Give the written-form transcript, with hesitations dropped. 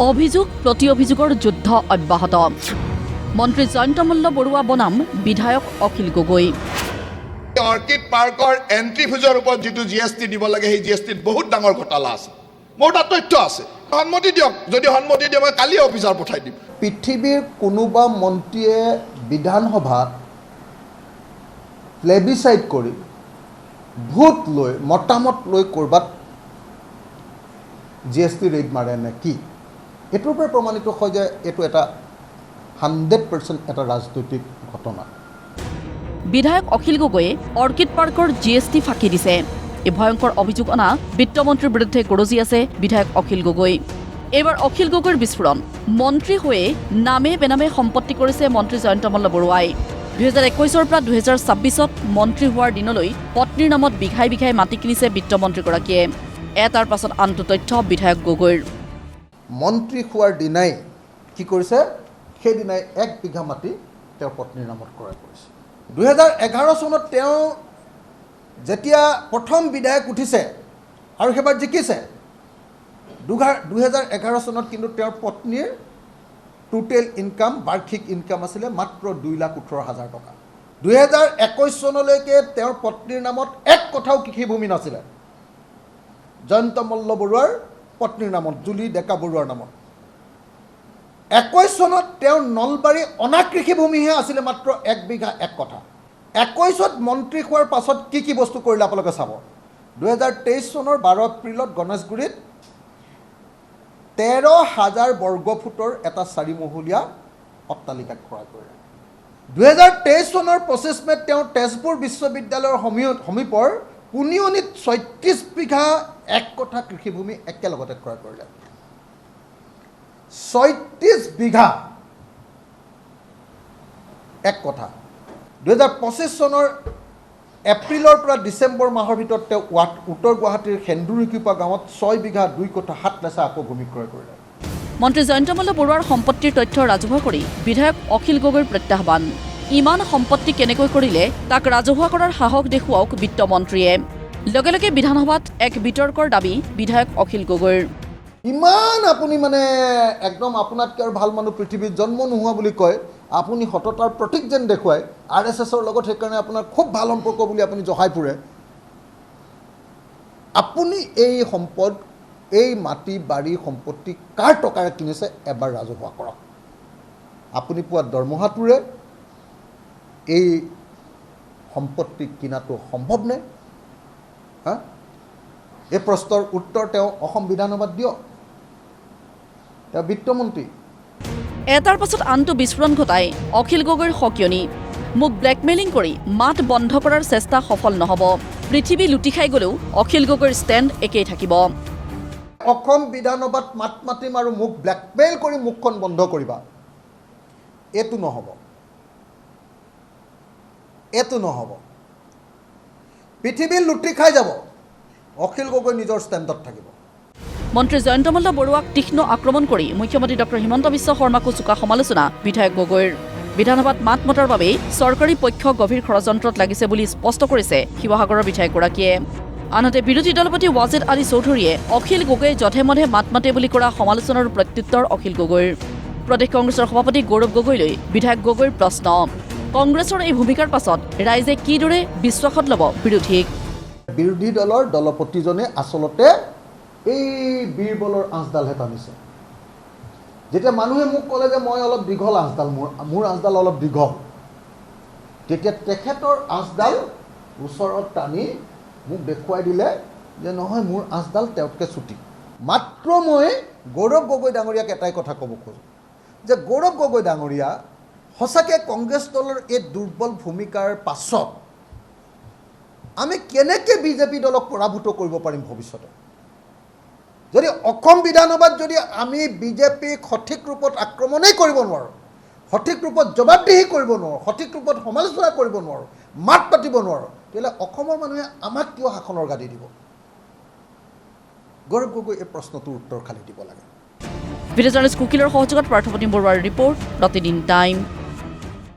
অভিযোগ প্ৰতি অভিযোগৰ যুদ্ধ অব্যাহত মন্ত্ৰী জয়ন্ত মল্ল বৰুৱা বনাম বিধায়ক অখিল গগৈ অৰ্কিড পাৰ্কৰ এন্ট্ৰি ফিজৰ ওপৰত যেটো জিএসটি দিব লাগে সেই জিএসটিত বহুত ডাঙৰ ঘটালা আছে মোৰ তাত তথ্য আছে সন্মতি দিয়ক যদি সন্মতি দিয়ে মই কালি অফিচাৰ পঠাই দিম পৃথিৱীৰ কোনোবা মন্ত্ৰীয়ে বিধানসভাত প্লেবিচাইট কৰি ভোট লৈ মতামত লৈ কৰবাত জিএসটি ৰেট মাৰে নে কি এটোৰ পৰা প্ৰমাণিত হয় যে এটো এটা 100% এটা ৰাজনৈতিক ঘটনা বিধায়ক অখিল গগৈয়ে অৰ্কিড পাৰ্কৰ জিএসটি ফাঁকি দিছে এই ভয়ংকৰ অভিযোগ অনা বিত্তমন্ত্ৰীৰ বিৰুদ্ধে গৰজি আছে বিধায়ক অখিল গগৈ এবাৰ অখিল গগৈৰ বিস্ফোৰণ মন্ত্ৰী হৈয়ে নামে বেনামে সম্পত্তি কৰিছে মন্ত্ৰী জয়ন্ত মল্ল বৰুৱাই 2021 পৰা 2026ত মন্ত্ৰী হোৱাৰ দিনলৈ পত্নীৰ নামত বিঘাই বিঘাই মাটি কিনিছে বিত্তমন্ত্ৰীগৰাকীয়ে এটাৰ পাছত আনটো তথ্য বিধায়ক গগৈৰ মন্ত্ৰী হোৱাৰ দিনাই কি কৰিছে সেই দিনাই 1 বিঘা মাটি তেওঁৰ পত্নীৰ নামত ক্ৰয় কৰিছে 2011 চনত তেওঁ যেতিয়া প্ৰথম বিধায়ক উঠিছে আৰু হেবাৰ জিকিছে 2011 চনত কিন্তু তেওঁৰ পত্নীৰ টোটেল ইনকাম বাৰ্ষিক ইনকাম আছিল মাত্ৰ 2,18,000 টকা 2021 চনলৈকে তেওঁৰ পত্নীৰ নামত এক কথাও কৃষিভূমি নাছিল জয়ন্ত মল্ল বৰুৱাৰ পত্নীৰ নামত জুলি ডেকা বৰুৱাৰ নামত 21 চনত তেওঁৰ নলবাৰী অনা কৃষিভূমিহে আছিল মাত্ৰ 1 বিঘা 1 কথা 21ত মন্ত্ৰী হোৱাৰ পাছত কি বস্তু কৰিলে আপোনালোকে চাব 2023 চনৰ 12 এপ্ৰিলত গণেশগুৰিত 13,000 বৰ্গ ফুটৰ এটা 4-মহলীয়া অট্টালিকা ক্ৰয় কৰিলে 2023 চনৰ 25 মেত তেওঁ তেজপুৰ বিশ্ববিদ্যালয়ৰ সমীপৰ পুনিয়নিত 36 বিঘা 1 কথা কৃষিভূমি একেলগতে ক্ৰয় কৰিলে 36 বিঘা 1 কথা 2025 চনৰ এপ্ৰিলৰ পৰা ডিচেম্বৰ মাহৰ ভিতৰত তেওঁ উত্তৰ গুৱাহাটীৰ সেন্দুৰিকিপা গাঁৱত 6 বিঘা 2 কথা 7 লেচা আকৌ ভূমি ক্ৰয় কৰিলে মন্ত্ৰী জয়ন্ত মল্ল বৰুৱাৰ সম্পত্তিৰ তথ্য ৰাজহুৱা কৰি বিধায়ক অখিল গগৈৰ প্ৰত্যাহ্বান ইমান সম্পত্তি কেনেকৈ কৰিলে তাক ৰাজহুৱা কৰাৰ সাহস দেখুৱাওক বিত্তমন্ত্ৰীয়ে লগে লগে বিধানসভাত এক বিতৰ্কৰ দাবী বিধায়ক অখিল গগৈৰ ইমান আপুনি মানে একদম আপোনাতকৈ আৰু ভাল মানুহ পৃথিৱীত জন্ম নোহোৱা বুলি কয় আপুনি সততাৰ প্ৰতীক যেন দেখুৱায় আৰএছএছৰ লগত সেইকাৰণে আপোনাৰ খুব ভাল সম্পৰ্ক বুলি আপুনি জহাই ফুৰে আপুনি এই সম্পদ এই মাটি বাৰী সম্পত্তি কাৰ টকাৰে কিনিছে এবাৰ ৰাজহুৱা কৰক আপুনি পোৱা দৰমহাটোৰে এই সম্পত্তি কিনাটো সম্ভৱনে হা এই প্ৰশ্নৰ উত্তৰ তেওঁ অসম বিধানসভাত দিয়ক তেওঁ বিত্তমন্ত্ৰী এটাৰ পাছত আনটো বিস্ফোৰণ ঘটাই অখিল গগৈৰ সকিয়নি মোক ব্লেকমেইলিং কৰি মাত বন্ধ কৰাৰ চেষ্টা সফল নহ'ব পৃথিৱী লুটি খাই গ'লেও অখিল গগৈৰ ষ্টেণ্ড একেই থাকিব অসম বিধানসভাত মাত মাতিম আৰু মোক ব্লেকমেইল কৰি মুখখন বন্ধ কৰিবা এইটো নহ'ব পৃথিৱী লুটি খাই যাব অখিল গগৈ নিজৰ ষ্টেণ্ডত থাকিব মন্ত্ৰী জয়ন্ত মল্ল বৰুৱাক তীক্ষ্ণ আক্ৰমণ কৰি মুখ্যমন্ত্ৰী ডক্টৰ হিমন্ত বিশ্ব শৰ্মাকো চোকা সমালোচনা বিধায়ক গগৈৰ বিধানসভাত মাত মতাৰ বাবে চৰকাৰী পক্ষ গভীৰ ষড়যন্ত্ৰত লাগিছে বুলি স্পষ্ট কৰিছে শিৱসাগৰৰ বিধায়কগৰাকীয়ে আনহাতে বিৰোধী দলপতি ৱাজেদ আলী চৌধুৰীয়ে অখিল গগৈয়ে যধে মধে মাত মাতে বুলি কৰা সমালোচনাৰ প্ৰত্যুত্তৰ অখিল গগৈৰ প্ৰদেশ কংগ্ৰেছৰ সভাপতি গৌৰৱ গগৈলৈ বিধায়ক গগৈৰ প্ৰশ্ন কংগ্ৰেছৰ এই ভূমিকাৰ পাছত ৰাইজে কিদৰে বিশ্বাসত ল'ব বিৰোধীক বিৰোধী দলৰ দলপতিজনে আচলতে এই বীৰবলৰ আঁচডালহে টানিছে যেতিয়া মানুহে মোক ক'লে যে মই অলপ দীঘল আঁচডাল মোৰ আঁচডাল অলপ দীঘল তেতিয়া তেখেতৰ আঁচডাল ওচৰত টানি মোক দেখুৱাই দিলে যে নহয় মোৰ আঁচডাল তেওঁতকৈ চুটি মাত্ৰ মই গৌৰৱ গগৈ ডাঙৰীয়াক এটাই কথা ক'ব খোজোঁ যে গৌৰৱ গগৈ ডাঙৰীয়া সঁচাকৈ কংগ্ৰেছ দলৰ এই দুৰ্বল ভূমিকাৰ পাছত আমি কেনেকৈ বিজেপি দলক পৰাভূত কৰিব পাৰিম ভৱিষ্যতে যদি অসম বিধানসভাত যদি আমি বিজেপিক সঠিক ৰূপত আক্ৰমণেই কৰিব নোৱাৰোঁ সঠিক ৰূপত জবাবদিহি কৰিব নোৱাৰোঁ সঠিক ৰূপত সমালোচনা কৰিব নোৱাৰোঁ মাত পাতিব নোৱাৰোঁ তেতিয়াহ'লে অসমৰ মানুহে আমাক কিয় শাসনৰ গাদী দিব গৌৰৱ গগৈ এই প্ৰশ্নটোৰ উত্তৰ খালি দিব লাগে ভিডিঅ জাৰ্নেলিষ্ট কুকিলৰ সহযোগত পাৰ্থপ্ৰতিম বৰুৱাৰ ৰিপৰ্ট প্ৰতিদিন টাইম